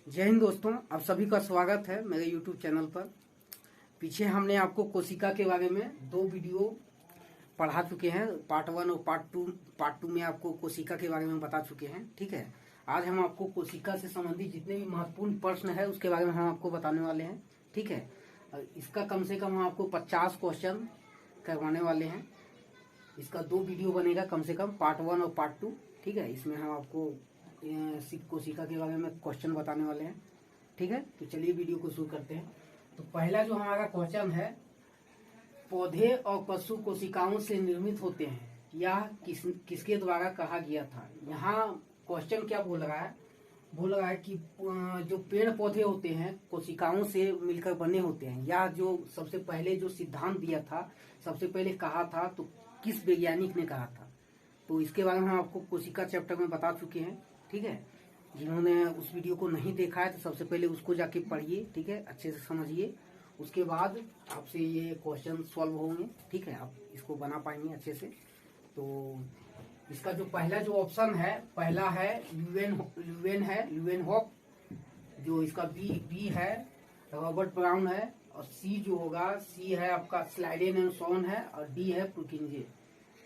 जय हिंद दोस्तों, आप सभी का स्वागत है मेरे YouTube चैनल पर। पीछे हमने आपको कोशिका के बारे में 2 वीडियो पढ़ा चुके हैं। पार्ट 1 और पार्ट 2 में आपको कोशिका के बारे में बता चुके हैं। ठीक है, आज हम आपको कोशिका से संबंधित जितने भी महत्वपूर्ण प्रश्न है उसके बारे में हम आपको बताने वाले हैं। ठीक है, इसका कम से कम हम आपको 50 क्वेश्चन करवाने वाले हैं। इसका 2 वीडियो बनेगा कम से कम, पार्ट 1 और पार्ट 2। ठीक है, इसमें हम आपको कोशिका के बारे में क्वेश्चन बताने वाले हैं। ठीक है, तो चलिए वीडियो को शुरू करते हैं। तो पहला जो हमारा क्वेश्चन है, पौधे और पशु कोशिकाओं से निर्मित होते हैं, यह किसके द्वारा कहा गया था। यहाँ क्वेश्चन क्या बोल रहा है, बोल रहा है कि जो पेड़ पौधे होते हैं कोशिकाओं से मिलकर बने होते हैं, या जो सबसे पहले जो सिद्धांत दिया था, सबसे पहले कहा था, तो किस वैज्ञानिक ने कहा था। तो इसके बारे में हम आपको कोशिका चैप्टर में बता चुके हैं। ठीक है, जिन्होंने उस वीडियो को नहीं देखा है तो सबसे पहले उसको जाके पढ़िए। ठीक है, अच्छे से समझिए, उसके बाद आपसे ये क्वेश्चन सॉल्व होंगे। ठीक है, आप इसको बना पाएंगे अच्छे से। तो इसका जो पहला जो ऑप्शन है, पहला है ल्यूवेनहॉक, जो इसका बी है रॉबर्ट ब्राउन है, और सी जो होगा, सी है आपका स्लाइडेन है, और डी है पुरकिंजे।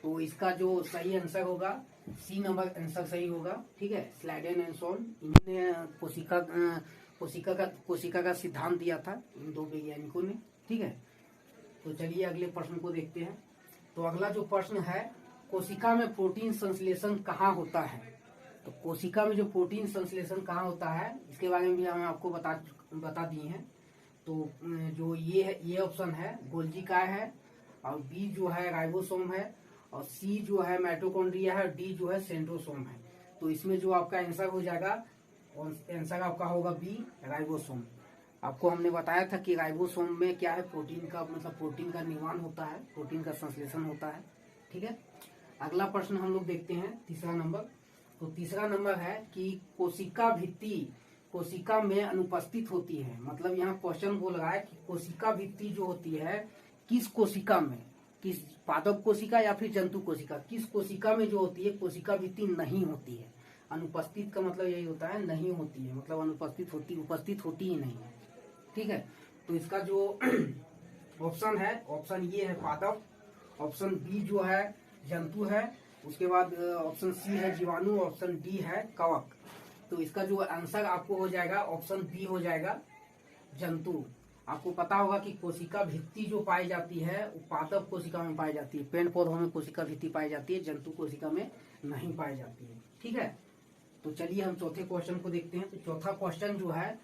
तो इसका जो सही आंसर होगा सी नंबर आंसर सही होगा। ठीक है, स्लाइडेन इन्होंने कोशिका का सिद्धांत दिया था, इन 2 वैज्ञानिकों ने। ठीक है, तो चलिए अगले प्रश्न को देखते हैं। तो अगला जो प्रश्न है, कोशिका में प्रोटीन संश्लेषण कहाँ होता है। तो कोशिका में जो प्रोटीन संश्लेषण कहाँ होता है, इसके बारे में भी हम आपको बता दिए हैं। तो जो ये ऑप्शन है गोल्जी काय है, और बी जो है राइबोसोम है, और सी जो है माइटोकॉन्ड्रिया है, और डी जो है सेंट्रोसोम है। तो इसमें जो आपका आंसर हो जाएगा, आंसर आपका होगा बी राइबोसोम। आपको हमने बताया था कि राइबोसोम में क्या है, प्रोटीन का मतलब प्रोटीन का निर्माण होता है, प्रोटीन का संश्लेषण होता है। ठीक है, अगला प्रश्न हम लोग देखते हैं, तीसरा नंबर। तो तीसरा नंबर है कि कोशिका भित्ति कोशिका में अनुपस्थित होती है। मतलब यहाँ क्वेश्चन बोल रहा है कि कोशिका भित्ति जो होती है किस कोशिका में, किस पादप कोशिका या फिर जंतु कोशिका, किस कोशिका में जो होती है कोशिका भित्ति नहीं होती है। अनुपस्थित का मतलब यही होता है नहीं होती है, मतलब अनुपस्थित होती, उपस्थित होती ही नहीं है। ठीक है, तो इसका जो ऑप्शन है, ऑप्शन ये है पादप, ऑप्शन बी जो है जंतु है, उसके बाद ऑप्शन सी है जीवाणु, ऑप्शन डी है कवक। तो इसका जो आंसर आपको हो जाएगा ऑप्शन बी हो जाएगा जंतु। आपको पता होगा कि कोशिका भित्ति जो पाई जाती है वो पादप कोशिका में पाई जाती है, पेड़ पौधों में कोशिका भित्ति पाई जाती है, जंतु कोशिका में नहीं पाई जाती है। ठीक है, तो चलिए हम चौथे क्वेश्चन को देखते हैं। तो चौथा क्वेश्चन जो है,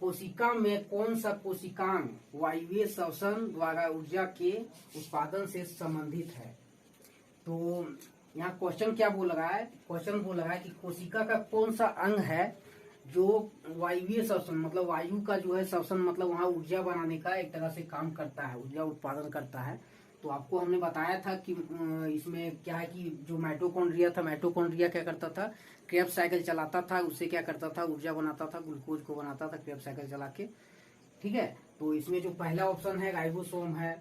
कोशिका में कौन सा कोशिकांग वायवीय श्वसन द्वारा ऊर्जा के उत्पादन से संबंधित है। तो यहाँ क्वेश्चन क्या बोल रहा है, क्वेश्चन बोल रहा है कि कोशिका का कौन सा अंग है जो वायवीय श्वसन मतलब वायु का जो है श्वसन, मतलब वहाँ ऊर्जा बनाने का एक तरह से काम करता है, ऊर्जा उत्पादन करता है। तो आपको हमने बताया था कि इसमें क्या है कि जो माइटोकॉन्ड्रिया था, माइटोकॉन्ड्रिया क्या करता था, क्रेब्स साइकिल चलाता था, उससे क्या करता था, ऊर्जा बनाता था, ग्लूकोज को बनाता था क्रेब्स साइकिल चला के। ठीक है, तो इसमें जो पहला ऑप्शन है राइबोसोम है,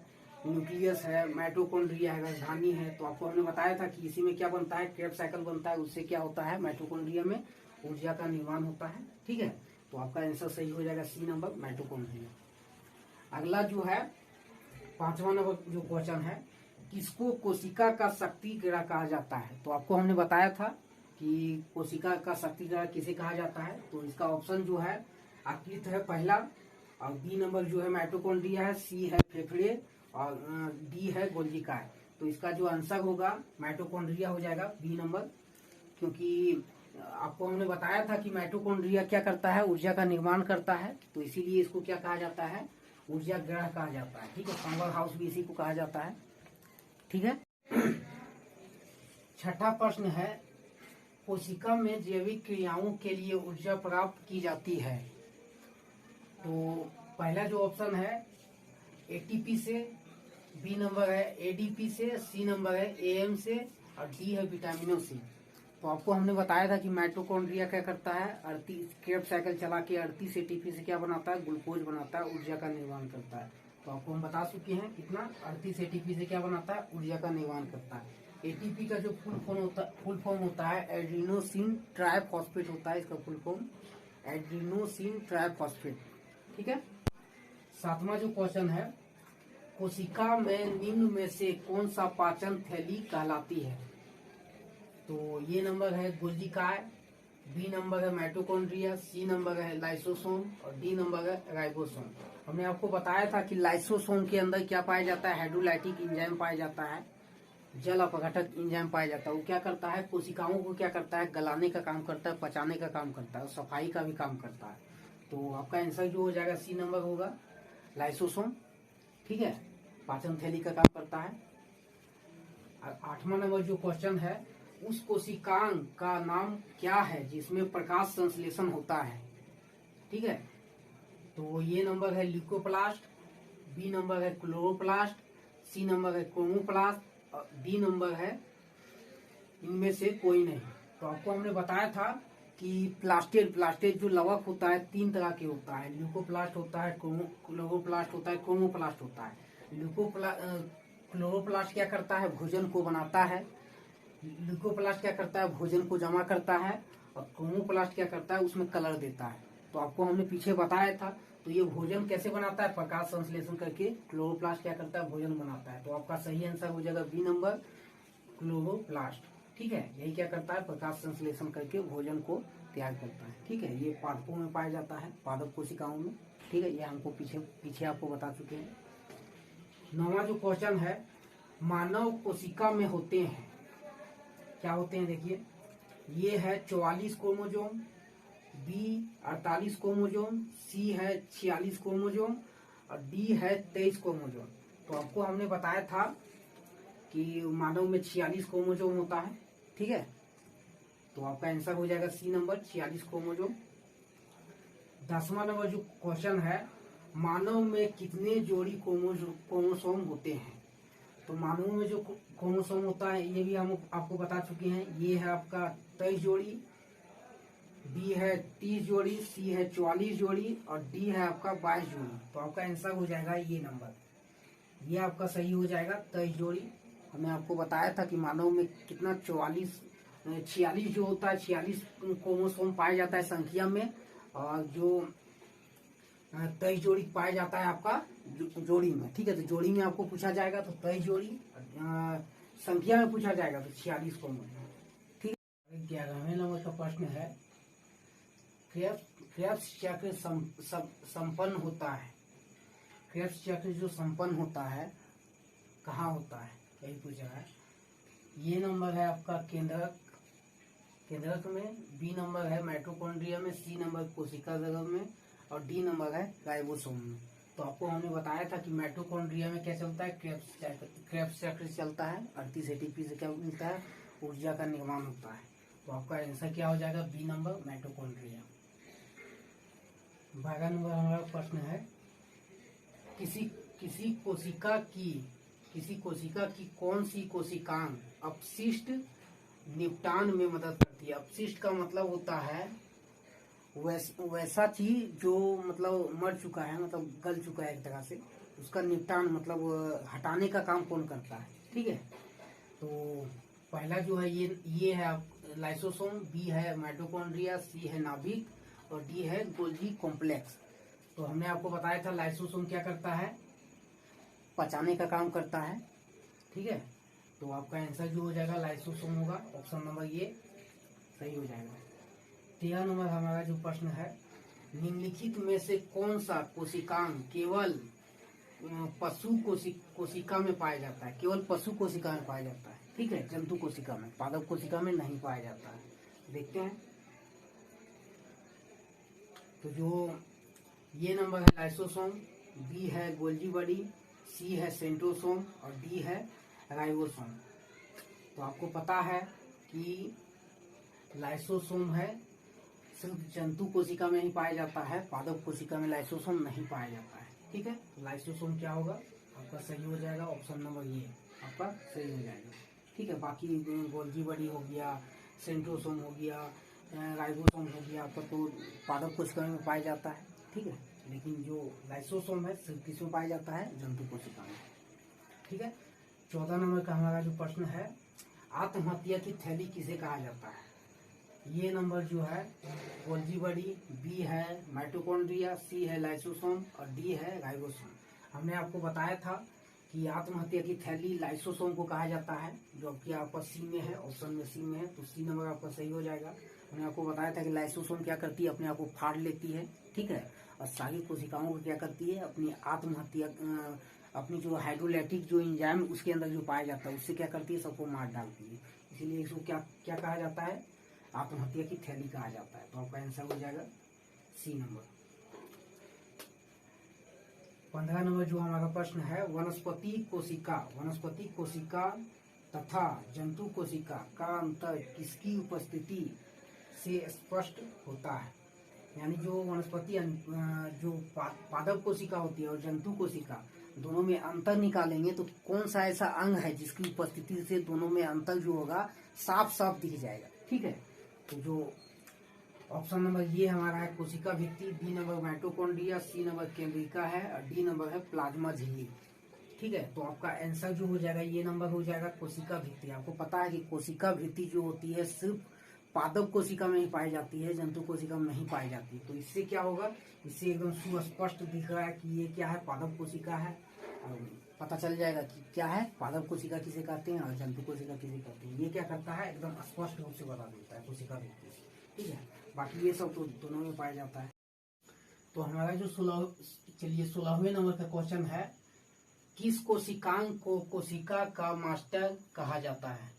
न्यूक्लियस है, माइटोकॉन्ड्रिया है, राजधानी है। तो आपको हमने बताया था कि इसी में क्या बनता है, क्रेब्स साइकिल बनता है, उससे क्या होता है, माइटोकॉन्ड्रिया में ऊर्जा का निर्माण होता है। ठीक है, तो आपका आंसर सही हो जाएगा सी नंबर माइटोकॉन्ड्रिया। अगला जो है 5वां नंबर जो क्वेश्चन है, किसको कोशिका का शक्ति ग्रह कहा जाता है। तो आपको हमने बताया था कि कोशिका का शक्ति ग्रह किसे कहा जाता है। तो इसका ऑप्शन जो है आकृत है पहला, और बी नंबर जो है माइटोकॉन्ड्रिया है, सी है फेफड़े, और डी है गोल्जी काय। तो इसका जो आंसर होगा माइटोकॉन्ड्रिया हो जाएगा बी नंबर, क्योंकि आपको हमने बताया था कि माइटोकॉन्ड्रिया क्या करता है, ऊर्जा का निर्माण करता है। तो इसीलिए इसको क्या कहा जाता है, ऊर्जा ग्रह कहा जाता है। ठीक है, पावर हाउस भी इसी को कहा जाता है। ठीक है, छठा प्रश्न है, कोशिका में जैविक क्रियाओं के लिए ऊर्जा प्राप्त की जाती है। तो पहला जो ऑप्शन है एटीपी से, बी नंबर है एडीपी से, सी नंबर है एएम से, और डी है विटामिनों से। तो आपको हमने बताया था कि माइटोकॉन्ड्रिया क्या करता है, क्रेब्स साइकिल चला के 38 एटीपी से क्या बनाता है, ग्लूकोज बनाता है, ऊर्जा का निर्माण करता है। तो आपको हम बता चुके हैं कितना, 38 एटीपी से क्या बनाता है, ऊर्जा का निर्माण करता है। एटीपी का जो फुल फॉर्म होता है एडिनोसिन ट्राइफॉस्फेट होता है, इसका फुल फॉर्म एडिनोसिन ट्राइफॉस्फेट। ठीक है। 7वां जो क्वेश्चन है, कोशिका में निम्न में से कौन सा पाचन थैली कहलाती है? तो ये नंबर है गोल्गी काय, बी नंबर है माइटोकॉन्ड्रिया, सी नंबर है लाइसोसोम और डी नंबर है राइबोसोम। हमने आपको बताया था कि लाइसोसोम के अंदर क्या पाया जाता है? हाइड्रोलाइटिक एंजाइम पाया जाता है, जल अपघटक एंजाइम पाया जाता है। वो क्या करता है? कोशिकाओं को क्या करता है? गलाने का काम करता है, पचाने का काम करता है और सफाई का भी काम करता है। तो आपका आंसर जो हो जाएगा सी नंबर होगा, लाइसोसोम। ठीक है, पाचन थैली का काम करता है। 8वां नंबर जो क्वेश्चन है, उस कोशिकांग का नाम क्या है जिसमें प्रकाश संश्लेषण होता है? ठीक है, तो ये नंबर है ल्यूकोप्लास्ट, बी नंबर है क्लोरोप्लास्ट, सी नंबर है क्रोमोप्लास्ट और डी नंबर है इनमें से कोई नहीं। तो आपको हमने बताया था कि प्लास्टेड जो लवक होता है 3 तरह के होता है, ल्यूकोप्लास्ट होता है, क्लोरोप्लास्ट होता है, क्रोमोप्लास्ट होता है। क्लोरोप्लास्ट क्या करता है? भोजन को बनाता है। ल्यूकोप्लास्ट क्या करता है? भोजन को जमा करता है। और क्रोमोप्लास्ट क्या करता है? उसमें कलर देता है। तो आपको हमने पीछे बताया था। तो ये भोजन कैसे बनाता है? प्रकाश संश्लेषण करके। क्लोरोप्लास्ट क्या करता है? भोजन बनाता है। तो आपका सही आंसर हो जाएगा बी नंबर, क्लोरोप्लास्ट। ठीक है, यही क्या करता है? प्रकाश संश्लेषण करके भोजन को तैयार करता है। ठीक है, ये पादपों में पाया जाता है, पादप कोशिकाओं में। ठीक है, ये हमको पीछे आपको बता चुके हैं। 9वां जो क्वेश्चन है, मानव कोशिका में होते हैं, क्या होते हैं? देखिए, ये है 44 क्रोमोजोम, बी 48 क्रोमोजोम, सी है 46 क्रोमोजोम और डी है 23 क्रोमोजोम। तो आपको हमने बताया था कि मानव में 46 क्रोमोजोम होता है। ठीक है, तो आपका आंसर हो जाएगा सी नंबर, 46 क्रोमोजोम। 10वां नंबर जो क्वेश्चन है, मानव में कितने जोड़ी क्रोमोसोम होते हैं? तो मानव में जो क्रोमोसोम होता है ये भी हम आपको बता चुके हैं। ये है आपका 23 जोड़ी, बी है 30 जोड़ी, सी है 44 जोड़ी और डी है आपका 22 जोड़ी। तो आपका आंसर हो जाएगा ये नंबर, ये आपका सही हो जाएगा 23 जोड़ी। हमने आपको बताया था कि मानव में कितना 46 जो होता है, 46 क्रोमोसोम पाया जाता है संख्या में, और जो 23 जोड़ी पाया जाता है आपका जोड़ी में। ठीक है, तो जोड़ी में आपको पूछा जाएगा तो 23 जोड़ी, संख्या में पूछा जाएगा तो 46 क्रोमोसोम। ठीक है, 11वें नंबर का प्रश्न है, क्रेब्स चक्र संपन्न होता है। क्रेब्स चक्र जो संपन्न होता है कहाँ होता है? यही पूछा है। ये नंबर है आपका केंद्रक में, बी नंबर है माइटोकॉन्ड्रिया में, सी नंबर कोशिका जगह में और डी नंबर है राइबोसोम में। तो आपको हमने बताया था कि माइटोकॉन्ड्रिया में क्या चलता है? क्रेब्स चक्र चलता है। 38 एटीपी से क्या मिलता है? ऊर्जा का निर्माण होता है। तो आपका आंसर क्या हो जाएगा? B number, mitochondria. 12 नंबर हमारा प्रश्न है, किसी कोशिका की कौन सी कोशिकांग अपशिष्ट निपटान में मदद करती है? अपशिष्ट का मतलब होता है वैसा चीज जो मतलब मर चुका है, मतलब गल चुका है एक तरह से, उसका निपटान मतलब हटाने का काम कौन करता है? ठीक है, तो पहला जो है ये है लाइसोसोम, बी है माइटोकॉन्ड्रिया, सी है नाभिक और डी है गोल्गी कॉम्प्लेक्स। तो हमने आपको बताया था लाइसोसोम क्या करता है? पचाने का काम करता है। ठीक है, तो आपका आंसर जो हो जाएगा लाइसोसोम होगा, ऑप्शन नंबर ये सही हो जाएगा। 13 नंबर हमारा जो प्रश्न है, निम्नलिखित में से कौन सा कोशिकांग केवल पशु कोशिका में पाया जाता है? केवल पशु कोशिका में पाया जाता है। ठीक है, जंतु कोशिका में, पादप कोशिका में नहीं पाया जाता है। देखते हैं, तो जो ये नंबर है लाइसोसोम, बी है गोल्गी बॉडी, सी है सेंट्रोसोम और डी है राइबोसोम। तो आपको पता है कि लाइसोसोम है सिर्फ जंतु कोशिका में ही पाया जाता है, पादप कोशिका में लाइसोसोम नहीं पाया जाता है। ठीक है, लाइसोसोम क्या होगा? आपका सही हो जाएगा, ऑप्शन नंबर ये आपका सही हो जाएगा। ठीक है, बाकी गोल्गी बॉडी हो गया, सेंट्रोसोम हो गया, राइबोसोम हो गया, आपका तो पादप कोशिका में पाया जाता है। ठीक है, लेकिन जो लाइसोसोम है सिर्फ किसमें पाया जाता है? जंतु कोशिका में। ठीक है, 14 नंबर का हमारा जो प्रश्न है, आत्महत्या की थैली किसे कहा जाता है? ये नंबर जो है गोल्जी बॉडी, बी है माइटोकॉन्ड्रिया, सी है लाइसोसोम और डी है राइबोसोम। हमने आपको बताया था कि आत्महत्या की थैली लाइसोसोम को कहा जाता है, जो कि आपका सी में है, ऑप्शन में सी में है, तो सी नंबर आपका सही हो जाएगा। हमने आपको बताया था कि लाइसोसोम क्या करती है, अपने आप को फाड़ लेती है, ठीक है, और सारी कोशिकाओं को क्या करती है, अपनी आत्महत्या अपनी जो हाइड्रोलाइटिक जो एंजाइम उसके अंदर जो पाया जाता है उससे क्या करती है, सबको मार डालती है। इसीलिए इसको क्या क्या कहा जाता है, आत्महत्या की थैली कहा जाता है। तो आपका आंसर हो जाएगा सी नंबर। 15 नंबर जो हमारा प्रश्न है, वनस्पति कोशिका तथा जंतु कोशिका का अंतर किसकी उपस्थिति से स्पष्ट होता है। यानी जो वनस्पति जो पादप कोशिका होती है और जंतु कोशिका दोनों में अंतर निकालेंगे तो कौन सा ऐसा अंग है जिसकी उपस्थिति से दोनों में अंतर जो होगा साफ साफ दिख जाएगा, ठीक है। तो जो ऑप्शन नंबर ये हमारा है कोशिका भित्ति, B number mitochondria, C number केंद्रिका है और डी नंबर है प्लाज्मा झिल्ली, ठीक है। तो आपका आंसर जो हो जाएगा ये नंबर हो जाएगा कोशिका भित्ति। आपको पता है कि कोशिका भित्ति जो होती है सिर्फ पादप कोशिका में ही पाई जाती है, जंतु कोशिका में नहीं पाई जाती। तो इससे क्या होगा, इससे एकदम सुस्पष्ट दिख रहा है कि ये क्या है, पादप कोशिका है। पता चल जाएगा कि क्या है, पादप कोशिका किसे कहते हैं और जंतु कोशिका किसे कहते हैं। ये क्या करता है, एकदम स्पष्ट रूप से बता देता है कोशिका भित्ति, ठीक है। बाकी ये सब तो दोनों में पाया जाता है। तो हमारा जो 16वें नंबर का क्वेश्चन है, किस कोशिकांग को कोशिका का मास्टर कहा जाता है।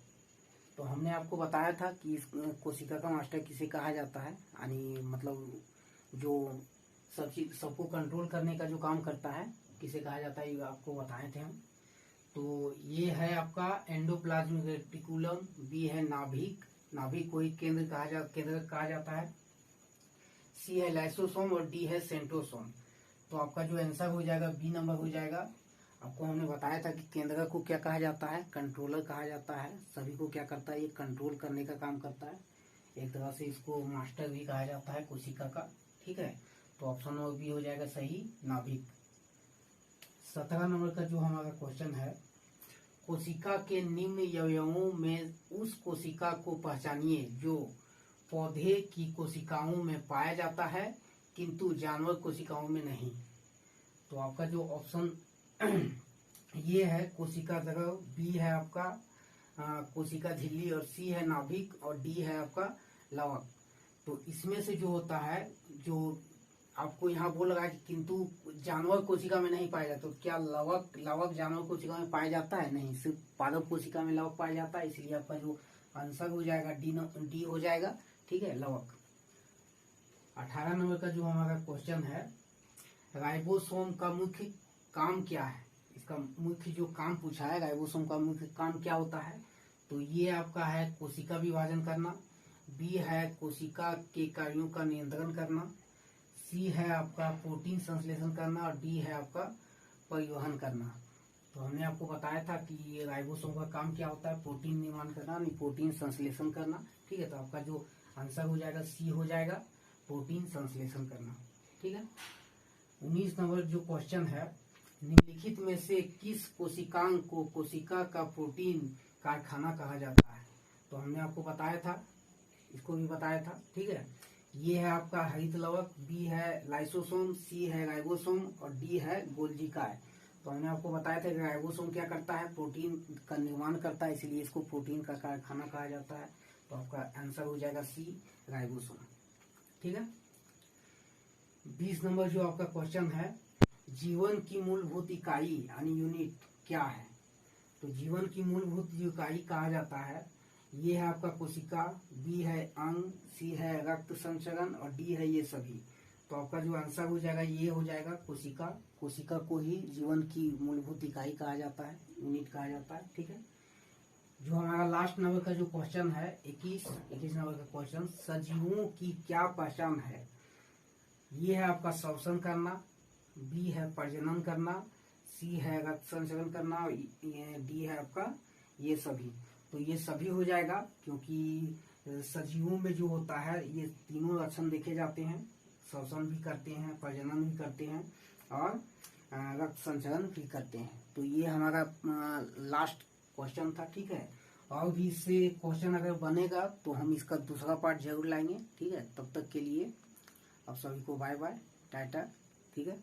तो हमने आपको बताया था कि इस कोशिका का मास्टर किसे कहा जाता है, यानी मतलब जो सबको कंट्रोल करने का जो काम करता है किसे कहा जाता है, ये आपको बताए थे हम। तो ये है आपका एंडोप्लाज्मिक रेटिकुलम, बी है नाभिक, नाभिक को ही केंद्र कहा जाता है, सी है लाइसोसोम और डी है सेंट्रोसोम। तो आपका जो आंसर हो जाएगा बी नंबर हो जाएगा। आपको हमने बताया था कि केंद्र को क्या कहा जाता है, कंट्रोलर कहा जाता है। सभी को क्या करता है, ये कंट्रोल करने का काम करता है। एक तरह से इसको मास्टर भी कहा जाता है कोशिका का, ठीक है। तो ऑप्शन नंबर बी हो जाएगा सही, नाभिक। 17 नंबर का जो हमारा क्वेश्चन है, कोशिका के निम्न अवयवों में उस कोशिका को पहचानिए जो पौधे की कोशिकाओं में पाया जाता है किंतु जानवर कोशिकाओं में नहीं। तो आपका जो ऑप्शन ये है कोशिका द्रव, बी है आपका कोशिका झिल्ली और सी है नाभिक और डी है आपका लवक। तो इसमें से जो होता है, जो आपको यहाँ बोल रहा है कि किंतु जानवर कोशिका में नहीं पाया जाता, तो क्या लवक जानवर कोशिका में पाया जाता है, नहीं, सिर्फ पादप कोशिका में लवक पाया जाता है। इसलिए आपका जो आंसर हो जाएगा डी हो जाएगा, ठीक है, लवक। 18 नंबर का जो हमारा क्वेश्चन है, राइबोसोम का मुख्य काम क्या है। इसका मुख्य जो काम पूछा है, राइबोसोम का मुख्य काम क्या होता है। तो ये आपका है कोशिका विभाजन करना, बी है कोशिका के कार्यों का नियंत्रण करना, सी है आपका प्रोटीन संश्लेषण करना और डी है आपका परिवहन करना। तो हमने आपको बताया था कि राइबोसोम का काम क्या होता है, प्रोटीन निर्माण करना, प्रोटीन संश्लेषण करना, ठीक है। तो आपका जो आंसर हो जाएगा सी हो जाएगा, प्रोटीन संश्लेषण करना, ठीक है। 19 नंबर जो क्वेश्चन है, निम्नलिखित में से किस कोशिकांग को कोशिका का प्रोटीन कारखाना कहा जाता है। तो हमने आपको बताया था, इसको भी बताया था, ठीक है। ये है आपका हरित लवक, बी है लाइसोसोम, सी है राइबोसोम और डी है गोल्जी काय। तो हमने आपको बताया था कि राइबोसोम क्या करता है, प्रोटीन का निर्माण करता है, इसलिए इसको प्रोटीन का कारखाना कहा जाता है। तो आपका आंसर हो जाएगा सी, राइबोसोम, ठीक है। 20 नंबर जो आपका क्वेश्चन है, जीवन की मूलभूत इकाई यानी यूनिट क्या है। तो जीवन की मूलभूत इकाई कहा जाता है, ये है आपका कोशिका, बी है अंग, सी है रक्त संचरण और डी है ये सभी। तो आपका जो आंसर हो जाएगा ये हो जाएगा कोशिका। कोशिका को ही जीवन की मूलभूत इकाई कहा जाता है, यूनिट कहा जाता है, ठीक है। जो हमारा लास्ट नंबर का जो क्वेश्चन है 21 नंबर का क्वेश्चन, सजीवों की क्या पहचान है। ये है आपका श्वसन करना, बी है प्रजनन करना, सी है रक्त संचरण करना और डी है आपका ये सभी। तो ये सभी हो जाएगा क्योंकि सजीवों में जो होता है ये तीनों लक्षण देखे जाते हैं, श्वसन भी करते हैं, प्रजनन भी करते हैं और रक्त संचरण भी करते हैं। तो ये हमारा लास्ट क्वेश्चन था, ठीक है। और भी इससे क्वेश्चन अगर बनेगा तो हम इसका दूसरा पार्ट जरूर लाएंगे। ठीक है, तब तक के लिए आप सभी को बाय बाय, टाटा। ठीक है।